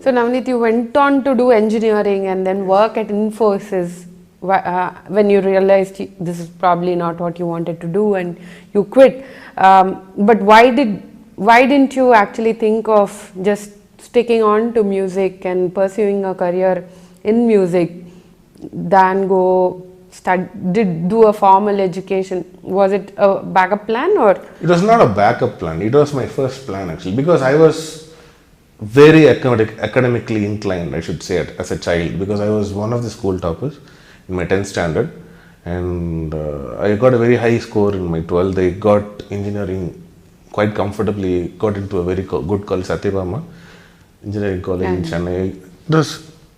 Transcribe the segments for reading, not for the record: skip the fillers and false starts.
So Navneeth, you went on to do engineering and then work at Infosys when you realized this is probably not what you wanted to do and you quit. But why didn't you actually think of just sticking on to music and pursuing a career in music than go do a formal education? Was it a backup plan or? It was not a backup plan. It was my first plan actually, because I was very academically inclined, I should say, as a child, because I was one of the school toppers in my 10th standard, and I got a very high score in my 12th. I got engineering quite comfortably, got into a very good college, Sitarama Engineering College in Chennai.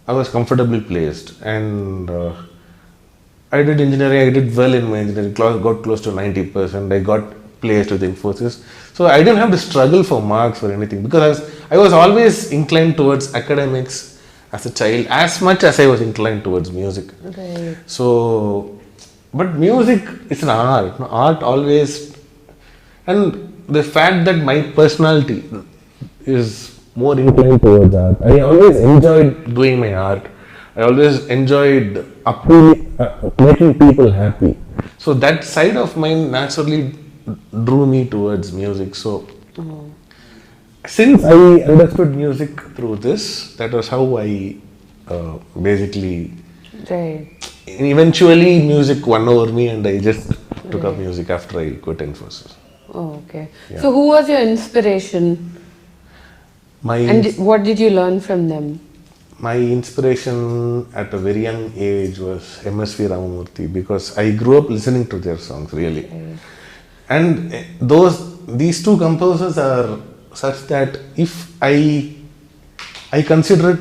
I was comfortably placed, and I did engineering. I did well in my engineering class, got close to 90%. I got placed with Infosys. So I didn't have to struggle for marks or anything, because I was always inclined towards academics as a child, as much as I was inclined towards music. Right. So, but music is an art. Art always, and the fact that my personality is more inclined towards art. I always enjoyed doing my art. I always enjoyed making people happy. So that side of mine naturally drew me towards music. So since I understood music through this, that was how I basically. Right. Eventually, music won over me, and I just took up music after I quit Infosys. Oh, okay. Yeah. So who was your inspiration? And what did you learn from them? My inspiration at a very young age was MSV Ramamurthy, because I grew up listening to their songs really. Okay. And these two composers are such that if I consider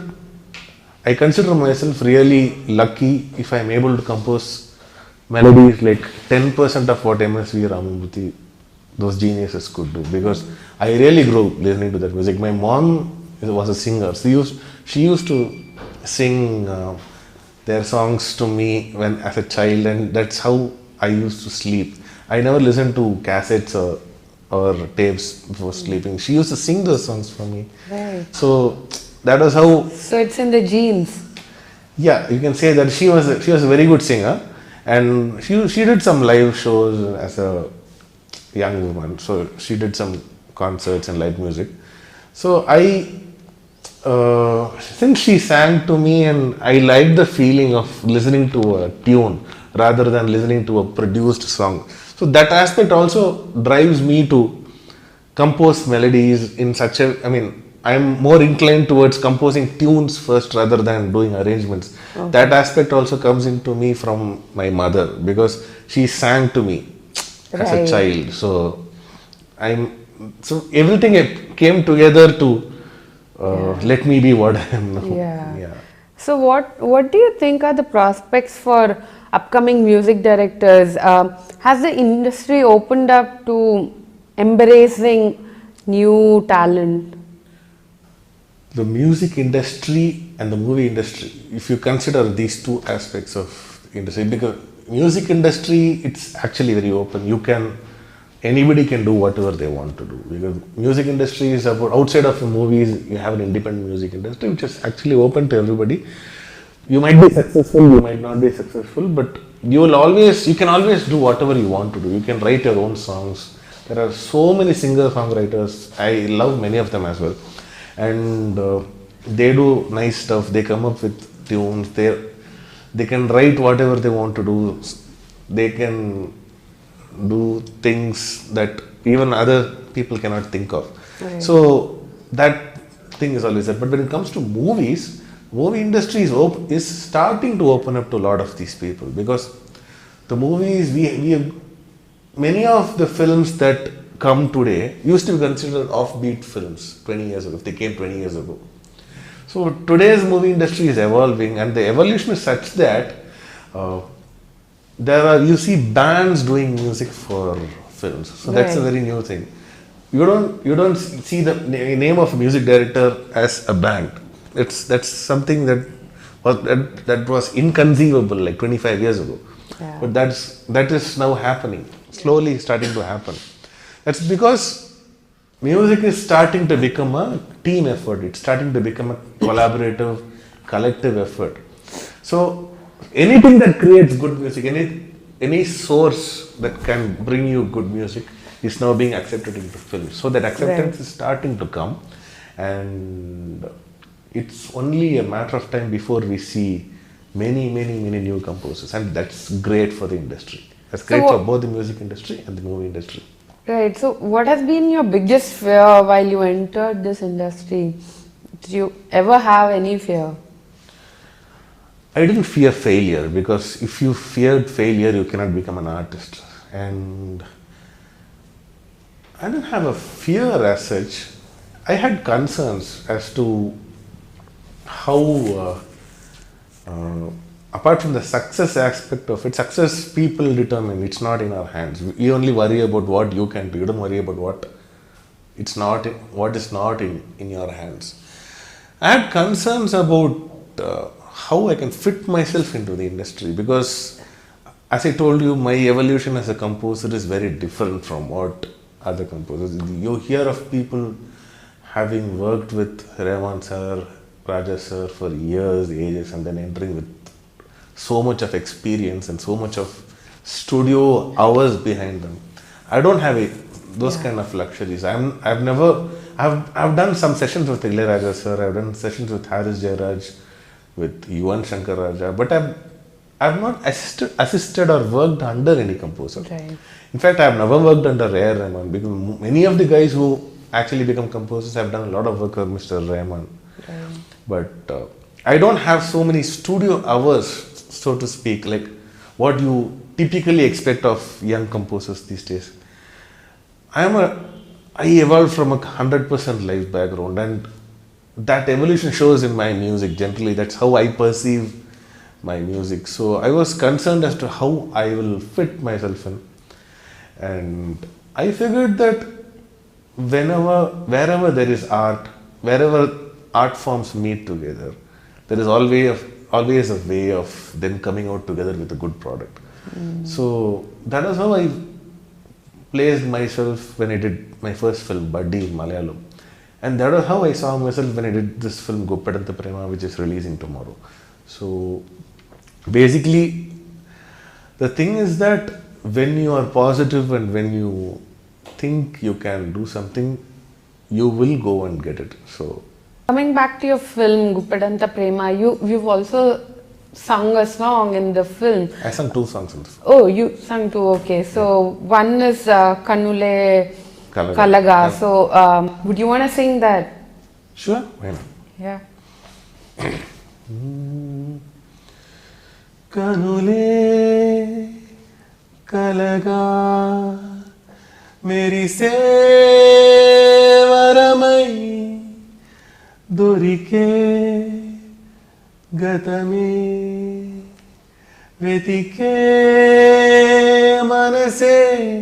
myself really lucky if I am able to compose melodies like 10% of what MSV Ramamurthy, those geniuses, could do, because I really grew up listening to that music. My mom was a singer. She used to sing their songs to me as a child, and that's how I used to sleep. I never listened to cassettes or tapes before sleeping. She used to sing those songs for me. Right. So that was how. So it's in the genes. Yeah, you can say that she was a very good singer, and she did some live shows as a young woman. So she did some concerts and live music. So since she sang to me, and I liked the feeling of listening to a tune rather than listening to a produced song. So that aspect also drives me to compose melodies in such a, I'm more inclined towards composing tunes first rather than doing arrangements. Okay. That aspect also comes into me from my mother, because she sang to me as a child. So everything came together to let me be what I am now. Yeah. So what do you think are the prospects for upcoming music directors? Has the industry opened up to embracing new talent? The music industry and the movie industry, if you consider these two aspects of industry, because music industry, it's actually very open. Anybody can do whatever they want to do, because music industry is about, outside of the movies, you have an independent music industry which is actually open to everybody. You might be successful, you might not be successful, but you can always do whatever you want to do. You can write your own songs. There are so many singer-songwriters. I love many of them as well. And they do nice stuff. They come up with tunes. They can write whatever they want to do. They can do things that even other people cannot think of. Right. So that thing is always there. But when it comes to movies, movie industry is starting to open up to a lot of these people, because the movies, we have many of the films that come today used to be considered offbeat films 20 years ago, if they came 20 years ago. So today's movie industry is evolving, and the evolution is such that you see bands doing music for films. So that's a very new thing. You don't see the name of a music director as a band. That's something that was inconceivable like 25 years ago. Yeah. But that is now happening, slowly starting to happen. That's because music is starting to become a team effort. It's starting to become a collaborative, collective effort. So anything that creates good music, any source that can bring you good music is now being accepted into film. So that acceptance is starting to come, and it's only a matter of time before we see many new composers, and that's great for the industry. That's great for both the music industry and the movie industry. Right. So, what has been your biggest fear while you entered this industry? Did you ever have any fear? I didn't fear failure, because if you feared failure, you cannot become an artist. And I didn't have a fear as such. I had concerns as to how, apart from the success aspect of it, success people determine, it's not in our hands. You only worry about what you can do, you don't worry about what is not in your hands. I had concerns about how I can fit myself into the industry, because as I told you, my evolution as a composer is very different from what other composers. You hear of people having worked with Ramana sir, Raja sir for years, ages, and then entering with so much of experience and so much of studio hours behind them. I don't have those kind of luxuries. I've done some sessions with Ilayaraja sir. I've done sessions with Haris Jayaraj, with Yuvan Shankar Raja, but I've not assisted or worked under any composer. Right. In fact, I've never worked under A.R. Rahman, because many of the guys who actually become composers have done a lot of work with Mr. Rahman. Right. But I don't have so many studio hours, so to speak, like what you typically expect of young composers these days. I evolved from a 100% live background, and that evolution shows in my music generally. That's how I perceive my music. So I was concerned as to how I will fit myself in. And I figured that wherever there is art, wherever art forms meet together, there is always a way of them coming out together with a good product. So that is how I placed myself when I did my first film, Buddy, in Malayalam. And that is how I saw myself when I did this film, Guppedantha Prema, which is releasing tomorrow. So basically, the thing is that when you are positive and when you think you can do something, you will go and get it. So Coming back to your film, Guppedantha Prema, you've also sung a song in the film. I sang 2 songs in the film. Oh, you sang 2, okay. So one is Kannule Kalaga. Kalaga. Yeah. So would you want to sing that? Sure, why not? Yeah. Kannule Kalaga Meri se varamai dorike gatame vetike manase